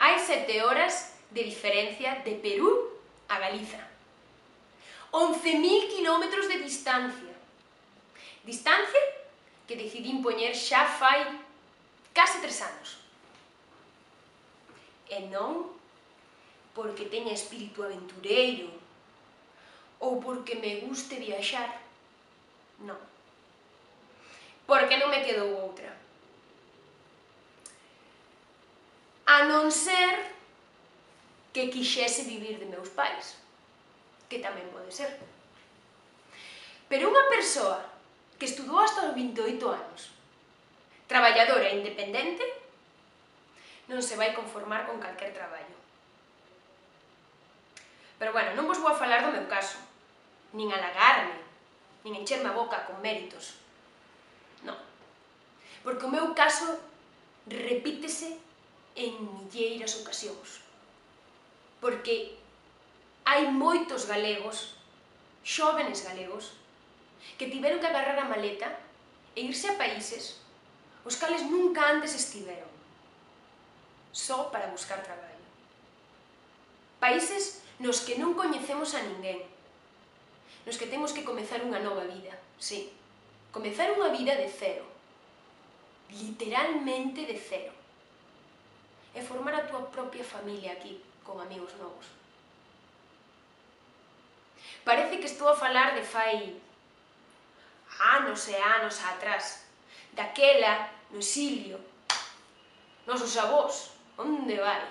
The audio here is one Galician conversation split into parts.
Hai 7 horas de diferencia de Perú a Galiza. 11.000 kilómetros de distancia. Distancia que decidín poñer xa fai case 3 anos. E non porque teña espírito aventureiro ou porque me guste viaxar. Non. Porque non me quedou outra. A non ser que quixese vivir de meus pais, que tamén pode ser. Pero unha persoa que estudou hasta os 28 anos, traballadora e independente, non se vai conformar con calquer traballo. Pero bueno, non vos vou a falar do meu caso, nin halagarme, nin encherme a boca con méritos. Non. Porque o meu caso repítese en milleiras ocasións. Porque hai moitos galegos, xóvenes galegos, que tiveron que agarrar a maleta e irse a países os cales nunca antes estiveron, só para buscar traballo. Países nos que non coñecemos a ninguén, nos que temos que comezar unha nova vida, sí, comezar unha vida de cero, literalmente de cero, e formar a túa propia familia aquí, con amigos novos. Parece que estou a falar de fai anos e anos atrás, daquela, no exilio, nosos avós, onde vai?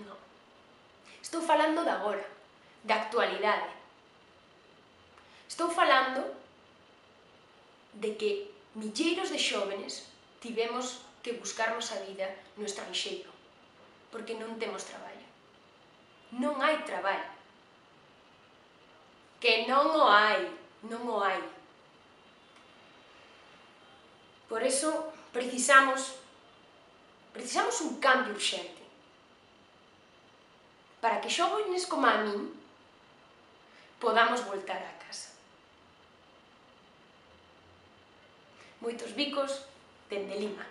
Non. Estou falando de agora, da actualidade. Estou falando de que milleiros de xóvenes tivemos que buscarnos a vida no estranxeiro, porque non temos traballo. Non hai traballo. Que non o hai, non o hai. Por eso precisamos un cambio urxente, para que xóvenes como a min podamos voltar a casa. Moitos bicos dende Lima.